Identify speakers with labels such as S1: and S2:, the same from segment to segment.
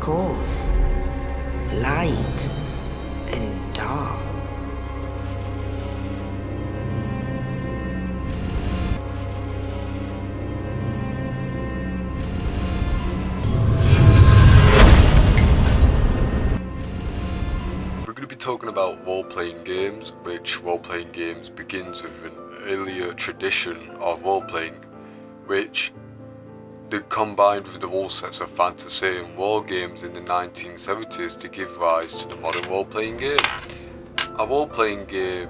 S1: course, light and dark.
S2: We're going to be talking about role-playing games, which role-playing games begins with an earlier tradition of role-playing, which they combined with the rule sets of fantasy and war games in the 1970s to give rise to the modern role-playing game. A role-playing game,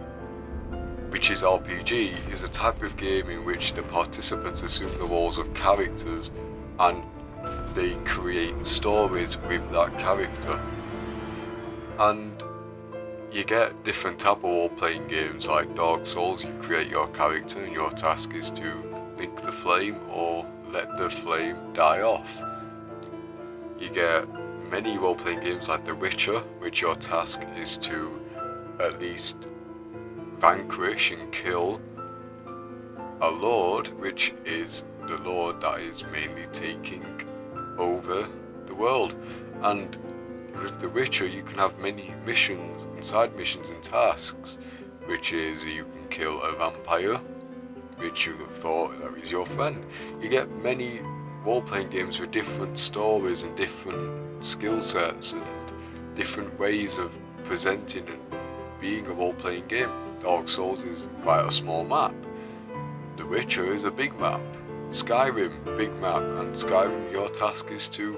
S2: which is RPG, is a type of game in which the participants assume the roles of characters and they create stories with that character. And you get different type of role-playing games like Dark Souls. You create your character and your task is to lick the flame or let the flame die off. You get many role-playing games like The Witcher, which your task is to at least vanquish and kill a lord, which is the lord that is mainly taking over the world. And with The Witcher you can have many missions and side missions and tasks, which is you can kill a vampire, which you thought that was your friend. You get many role-playing games with different stories and different skill sets and different ways of presenting and being a role-playing game. Dark Souls is quite a small map. The Witcher is a big map. Skyrim, big map, and Skyrim your task is to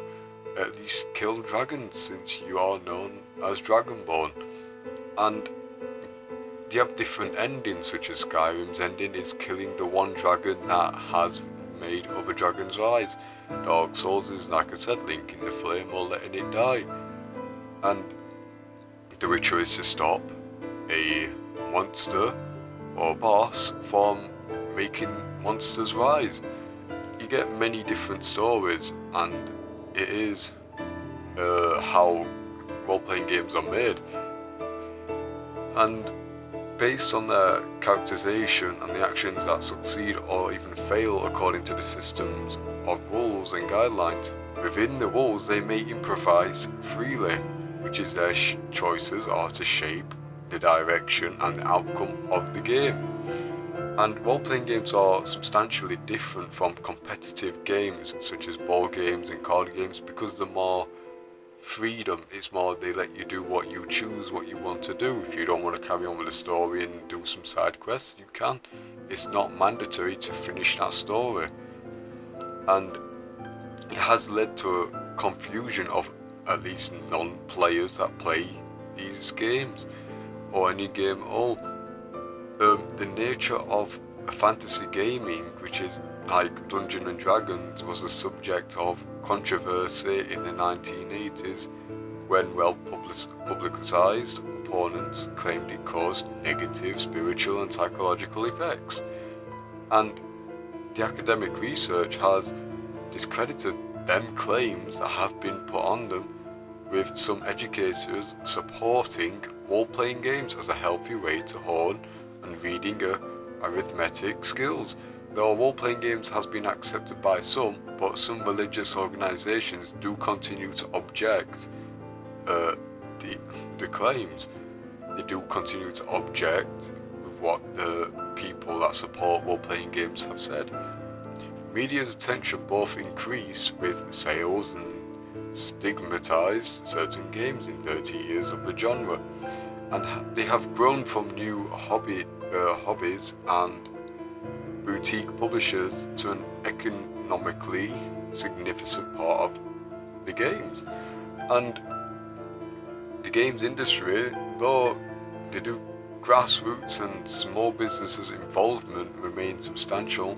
S2: at least kill dragons, since you are known as Dragonborn. And you have different endings, such as Skyrim's ending is killing the one dragon that has made other dragons rise. Dark Souls is, like I said, linking the flame or letting it die. And The Witcher is to stop a monster or boss from making monsters rise. You get many different stories, and it is how role-playing games are made. And based on their characterization and the actions that succeed or even fail according to the systems of rules and guidelines. Within the rules they may improvise freely, which is their choices are to shape the direction and the outcome of the game. And role-playing games are substantially different from competitive games such as board games and card games because they're more freedom. It's more they let you do what you choose, what you want to do. If you don't want to carry on with the story and do some side quests, you can. It's not mandatory to finish that story. And it has led to a confusion of at least non-players that play these games or any game at all. The nature of fantasy gaming, which is like Dungeons and Dragons, was the subject of controversy in the 1980s when well-publicized opponents claimed it caused negative spiritual and psychological effects. And the academic research has discredited them claims that have been put on them, with some educators supporting role-playing games as a healthy way to hone and reading arithmetic skills. Though role-playing games has been accepted by some, but some religious organizations do continue to object the claims. They do continue to object with what the people that support role-playing games have said. Media's attention both increased with sales and stigmatized certain games in 30 years of the genre, and they have grown from new hobbies and boutique publishers to an economically significant part of the games. And the games industry, though they do grassroots and small businesses involvement remain substantial,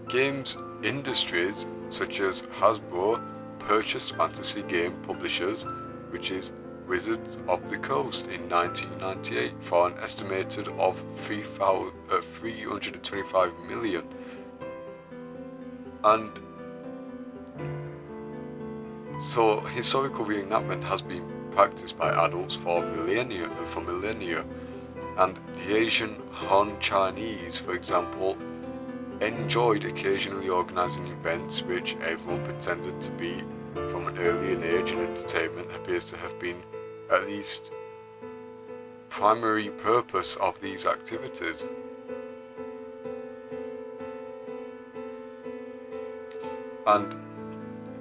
S2: games industries such as Hasbro purchased fantasy game publishers, which is Wizards of the Coast, in 1998 for an estimated of $325 million. And so historical reenactment has been practiced by adults for millennia, and the Asian Han Chinese, for example, enjoyed occasionally organizing events which everyone pretended to be from an early age in entertainment appears to have been at least primary purpose of these activities. And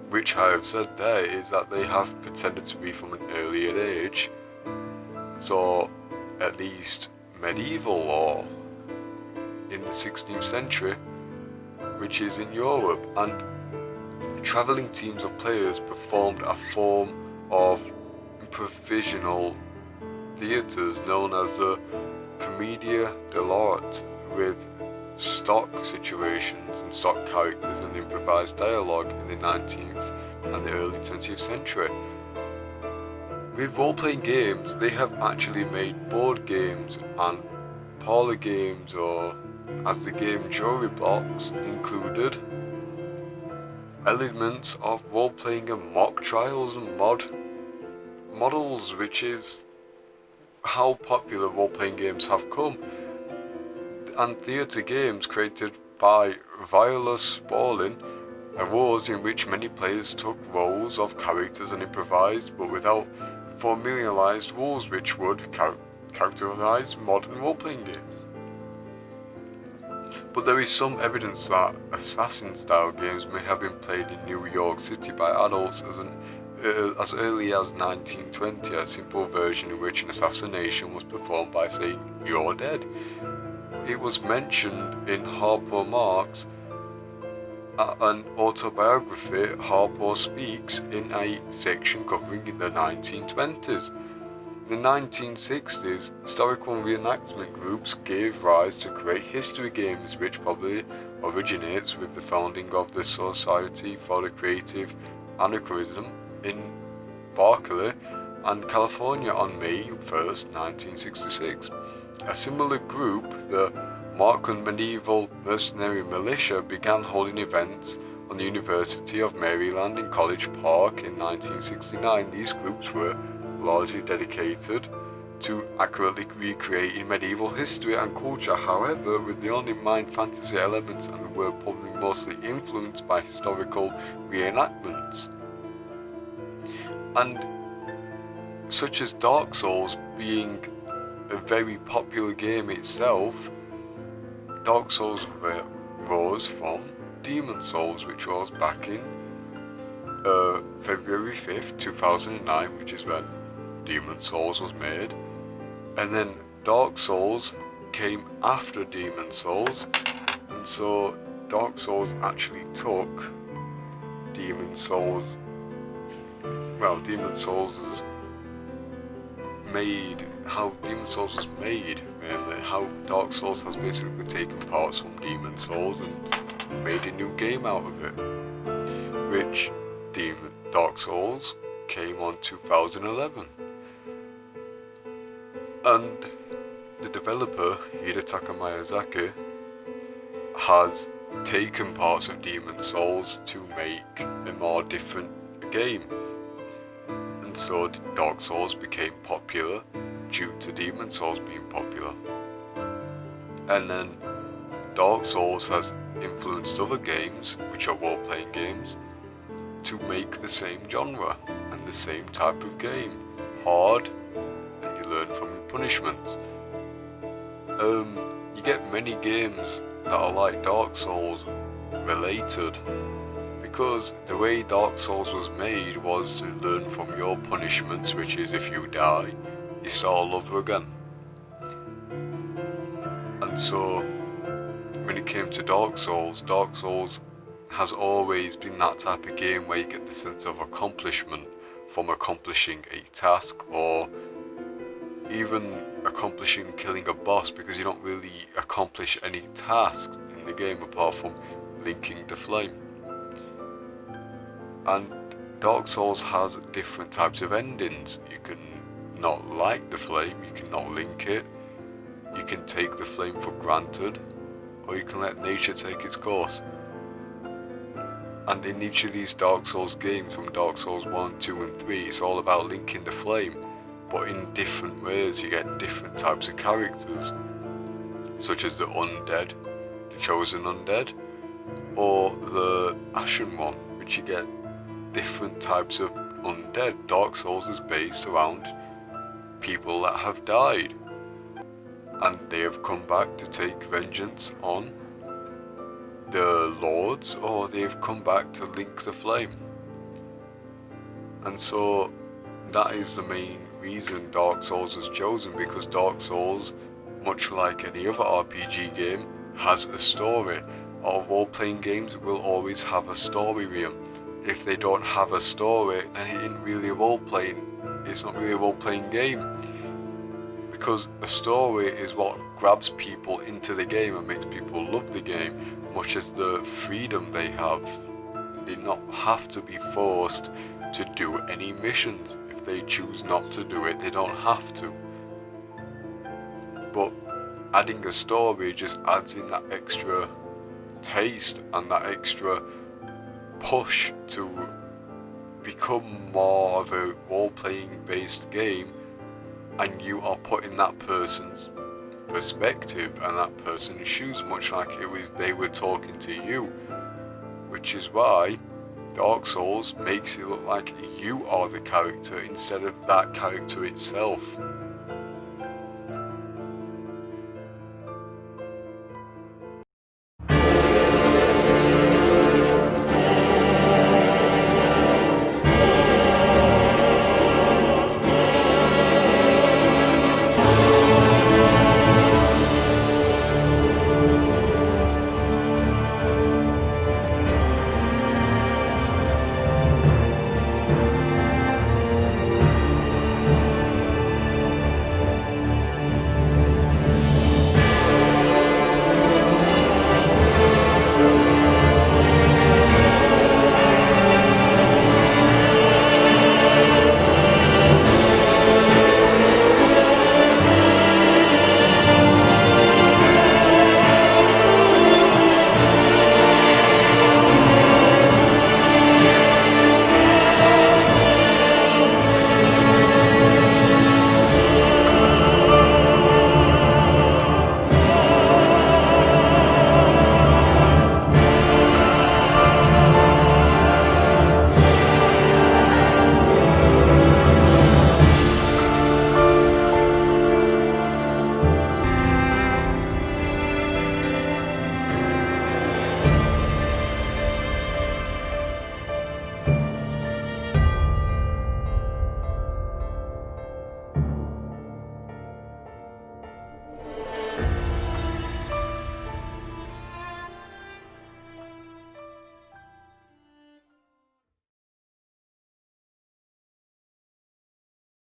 S2: which I have said there is that they have pretended to be from an earlier age, so at least medieval law in the 16th century, which is in Europe, and travelling teams of players performed a form of provisional theatres known as the commedia dell'arte, with stock situations and stock characters and improvised dialogue in the 19th and the early 20th century. With role-playing games, they have actually made board games and parlour games, or as the game Jury Box included elements of role-playing and mock trials and models, which is how popular role-playing games have come. And theatre games created by Viola Spolin arose in which many players took roles of characters and improvised, but without formalized rules which would characterize modern role-playing games. But there is some evidence that assassin-style games may have been played in New York City by adults as early as 1920, a simple version in which an assassination was performed by saying, "You're dead." It was mentioned in Harper Marx, an autobiography, Harper Speaks, in a section covering the 1920s. In the 1960s, historical reenactment groups gave rise to great history games, which probably originates with the founding of the Society for the Creative Anarchism in Berkeley and California on May 1st, 1966. A similar group, the Markham Medieval Mercenary Militia, began holding events on the University of Maryland in College Park in 1969. These groups were largely dedicated to accurately recreating medieval history and culture, however, with the only mind fantasy elements, and were probably mostly influenced by historical reenactments. And such as Dark Souls being a very popular game itself, Dark Souls rose from Demon Souls, which was back in February 5th, 2009, which is when Demon Souls was made. And then Dark Souls came after Demon Souls, and so Dark Souls actually took Demon Souls. Well, Demon Souls is made, how Demon Souls was made, mainly how Dark Souls has basically taken parts from Demon Souls and made a new game out of it, which Dark Souls came on 2011. And the developer, Hidetaka Miyazaki, has taken parts of Demon Souls to make a more different game. And so Dark Souls became popular due to Demon Souls being popular. And then Dark Souls has influenced other games, which are role-playing games, to make the same genre and the same type of game. Hard, and you learn from your punishments. You get many games that are like Dark Souls related, because the way Dark Souls was made was to learn from your punishments, which is if you die, you start all over again. And so, when it came to Dark Souls has always been that type of game where you get the sense of accomplishment from accomplishing a task, or even accomplishing killing a boss, because you don't really accomplish any tasks in the game apart from linking the flame. And Dark Souls has different types of endings. You can not like the flame, you can not link it, you can take the flame for granted, or you can let nature take its course. And in each of these Dark Souls games, from Dark Souls 1, 2 and 3, it's all about linking the flame, but in different ways. You get different types of characters, such as the undead, the chosen undead, or the ashen one, which you get different types of undead. Dark Souls is based around people that have died, and they have come back to take vengeance on the lords, or they've come back to link the flame. And so that is the main reason Dark Souls was chosen, because Dark Souls, much like any other RPG game, has a story. All role-playing games will always have a story reel. If they don't have a story, then it isn't really a role-playing. It's not really a role-playing game, because a story is what grabs people into the game and makes people love the game, much as the freedom they have. They do not have to be forced to do any missions. If they choose not to do it, they don't have to. But adding a story just adds in that extra taste and that extra push to become more of a role-playing based game, and you are put in that person's perspective and that person's shoes, much like it was they were talking to you, which is why Dark Souls makes it look like you are the character instead of that character itself.